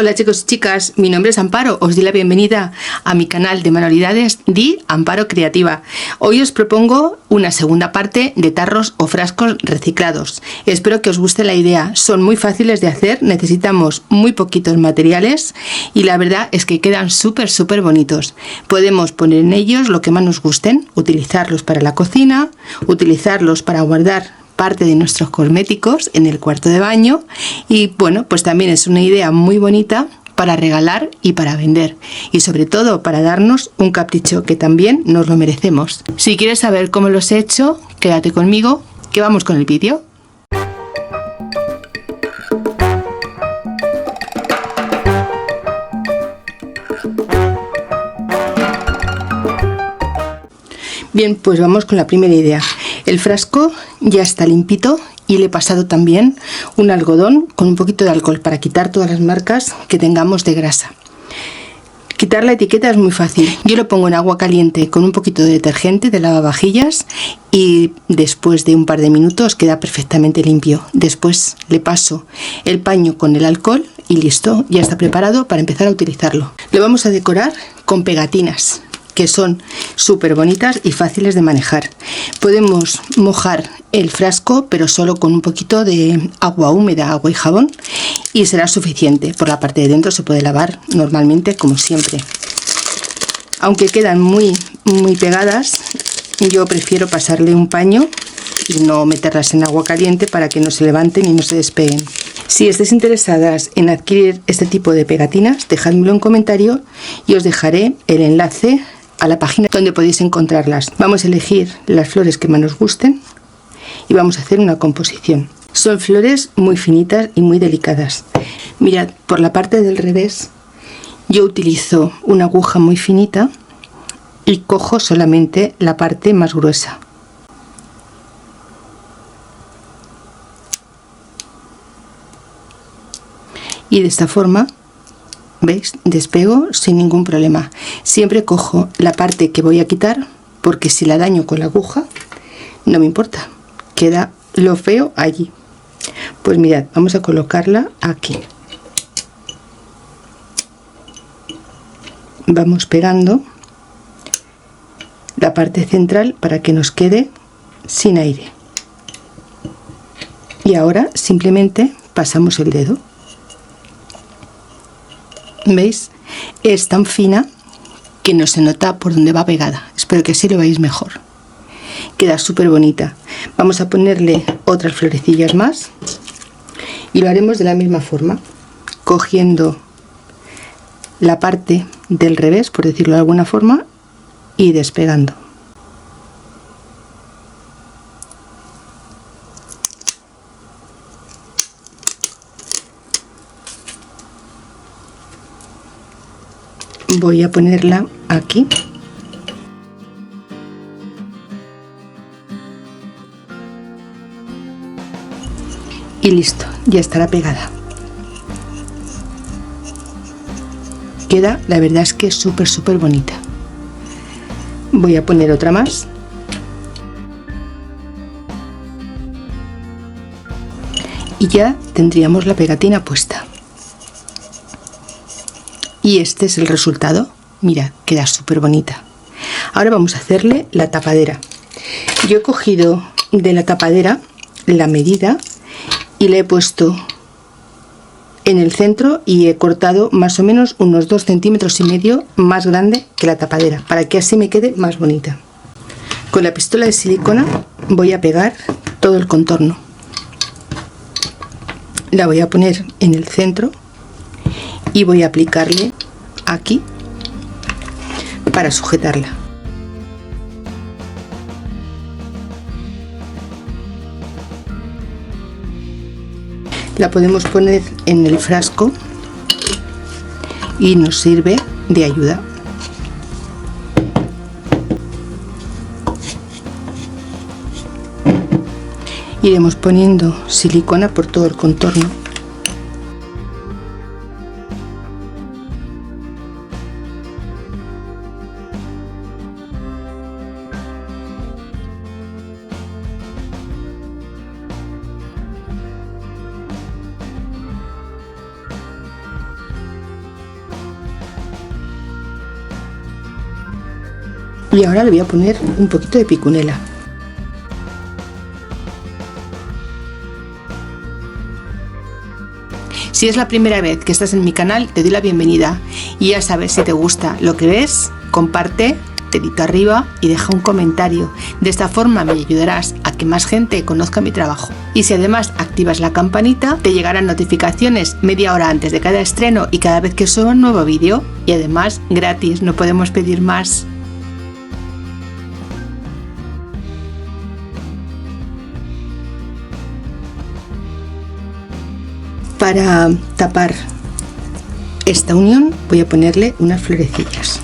Hola chicos y chicas, mi nombre es Amparo, os doy la bienvenida a mi canal de manualidades de Amparo Creativa. Hoy os propongo una segunda parte de tarros o frascos reciclados. Espero que os guste la idea, son muy fáciles de hacer, necesitamos muy poquitos materiales y la verdad es que quedan súper bonitos. Podemos poner en ellos lo que más nos gusten, utilizarlos para la cocina, utilizarlos para guardar parte de nuestros cosméticos en el cuarto de baño y bueno, pues también es una idea muy bonita para regalar y para vender y sobre todo para darnos un capricho que también nos lo merecemos. Si quieres saber cómo los he hecho, quédate conmigo que vamos con el vídeo. Bien, pues vamos con la primera idea. El frasco ya está limpito y le he pasado también un algodón con un poquito de alcohol para quitar todas las marcas que tengamos de grasa. Quitar la etiqueta es muy fácil. Yo lo pongo en agua caliente con un poquito de detergente de lavavajillas y después de un par de minutos queda perfectamente limpio. Después le paso el paño con el alcohol y listo, ya está preparado para empezar a utilizarlo. Lo vamos a decorar con pegatinas, que son súper bonitas y fáciles de manejar. Podemos mojar el frasco pero solo con un poquito de agua húmeda, agua y jabón, y será suficiente. Por la parte de dentro se puede lavar normalmente como siempre. Aunque quedan muy pegadas, yo prefiero pasarle un paño y no meterlas en agua caliente para que no se levanten y no se despeguen. Si estáis interesadas en adquirir este tipo de pegatinas, dejadmelo en comentario y os dejaré el enlace a la página donde podéis encontrarlas. Vamos a elegir las flores que más nos gusten y vamos a hacer una composición. Son flores muy finitas y muy delicadas. Mirad, por la parte del revés yo utilizo una aguja muy finita y cojo solamente la parte más gruesa. Y de esta forma, ¿veis? Despego sin ningún problema. Siempre cojo la parte que voy a quitar porque si la daño con la aguja no me importa, queda lo feo allí. Pues mirad, vamos a colocarla aquí. Vamos pegando la parte central para que nos quede sin aire. Y ahora simplemente pasamos el dedo. ¿Veis? Es tan fina que no se nota por dónde va pegada. Espero que así lo veáis mejor. Queda súper bonita. Vamos a ponerle otras florecillas más y lo haremos de la misma forma, cogiendo la parte del revés, por decirlo de alguna forma, y despegando. Voy a ponerla aquí y listo, ya estará pegada. Queda, la verdad es que es súper bonita. Voy a poner otra más y ya tendríamos la pegatina puesta. Y este es el resultado. Mirad, queda súper bonita. Ahora vamos a hacerle la tapadera. Yo he cogido de la tapadera la medida y le he puesto en el centro y he cortado más o menos unos 2,5 centímetros más grande que la tapadera para que así me quede más bonita. Con la pistola de silicona voy a pegar todo el contorno. La voy a poner en el centro y voy a aplicarle aquí para sujetarla. La podemos poner en el frasco y nos sirve de ayuda. Iremos poniendo silicona por todo el contorno. Y ahora le voy a poner un poquito de picunela. Si es la primera vez que estás en mi canal, te doy la bienvenida y ya sabes, si te gusta lo que ves, comparte, dedito arriba y deja un comentario. De esta forma me ayudarás a que más gente conozca mi trabajo. Y si además activas la campanita, te llegarán notificaciones media hora antes de cada estreno y cada vez que suba un nuevo vídeo. Y además gratis, no podemos pedir más. Para tapar esta unión voy a ponerle unas florecillas.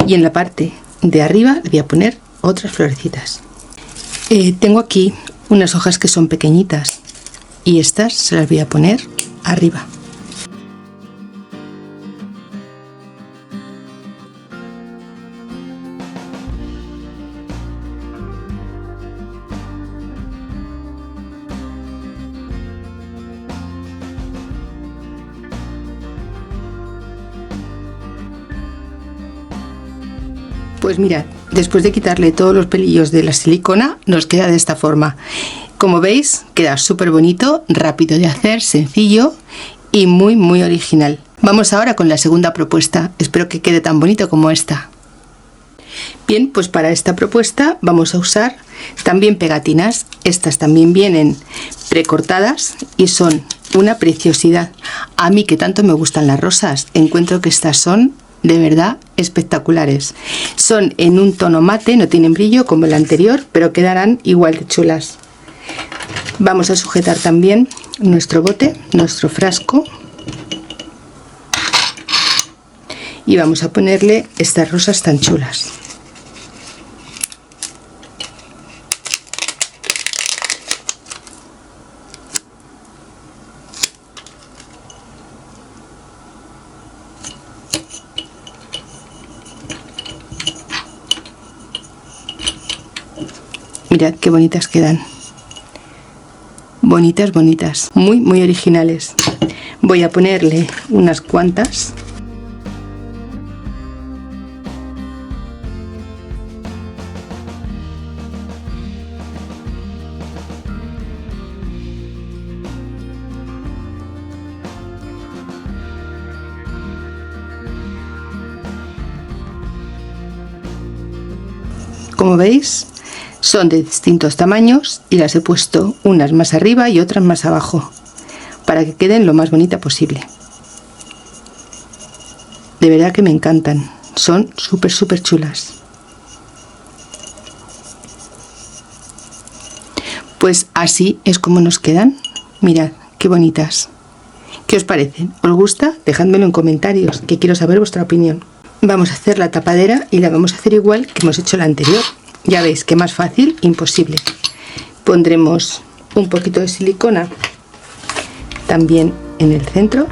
Y en la parte de arriba le voy a poner otras florecitas. Tengo aquí unas hojas que son pequeñitas y estas se las voy a poner arriba. Pues mirad, después de quitarle todos los pelillos de la silicona, nos queda de esta forma. Como veis, queda súper bonito, rápido de hacer, sencillo y muy original. Vamos ahora con la segunda propuesta. Espero que quede tan bonito como esta. Bien, pues para esta propuesta vamos a usar también pegatinas. Estas también vienen precortadas y son una preciosidad. A mí, que tanto me gustan las rosas, encuentro que estas son de verdad espectaculares. Son en un tono mate, no tienen brillo como el anterior, pero quedarán igual de chulas. Vamos a sujetar también nuestro bote, nuestro frasco, y vamos a ponerle estas rosas tan chulas. Mirad qué bonitas quedan. Bonitas, muy originales. Voy a ponerle unas cuantas. Como veis, son de distintos tamaños y las he puesto unas más arriba y otras más abajo para que queden lo más bonita posible. De verdad que me encantan, son súper chulas. Pues así es como nos quedan. Mirad qué bonitas. ¿Qué os parecen? ¿Os gusta? Dejádmelo en comentarios, que quiero saber vuestra opinión. Vamos a hacer la tapadera y la vamos a hacer igual que hemos hecho la anterior. Ya veis que más fácil, imposible. Pondremos un poquito de silicona también en el centro.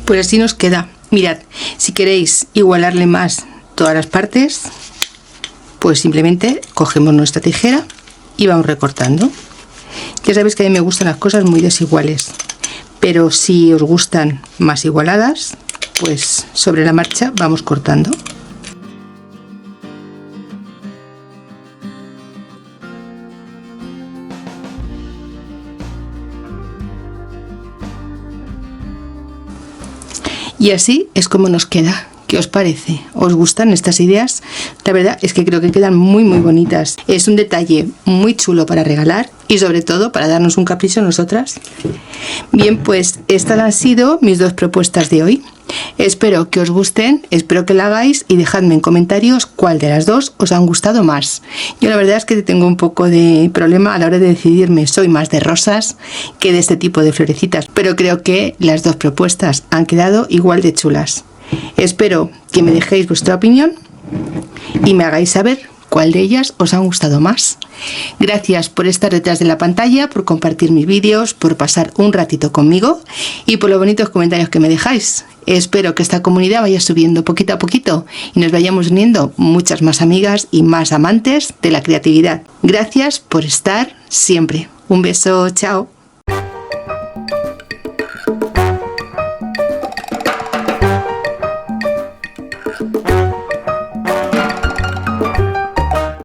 Pues así nos queda. Mirad, si queréis igualarle más todas las partes, pues simplemente cogemos nuestra tijera y vamos recortando. Ya sabéis que a mí me gustan las cosas muy desiguales, pero si os gustan más igualadas, pues sobre la marcha vamos cortando. Y así es como nos queda. ¿Qué os parece? ¿Os gustan estas ideas? La verdad es que creo que quedan muy bonitas. Es un detalle muy chulo para regalar y sobre todo para darnos un capricho a nosotras. Bien, pues estas han sido mis 2 propuestas de hoy. Espero que os gusten, espero que la hagáis y dejadme en comentarios cuál de las 2 os han gustado más. Yo la verdad es que tengo un poco de problema a la hora de decidirme, soy más de rosas que de este tipo de florecitas, pero creo que las 2 propuestas han quedado igual de chulas. Espero que me dejéis vuestra opinión y me hagáis saber cuál de ellas os han gustado más. Gracias por estar detrás de la pantalla, por compartir mis vídeos, por pasar un ratito conmigo y por los bonitos comentarios que me dejáis. Espero que esta comunidad vaya subiendo poquito a poquito y nos vayamos uniendo muchas más amigas y más amantes de la creatividad. Gracias por estar siempre. Un beso, chao.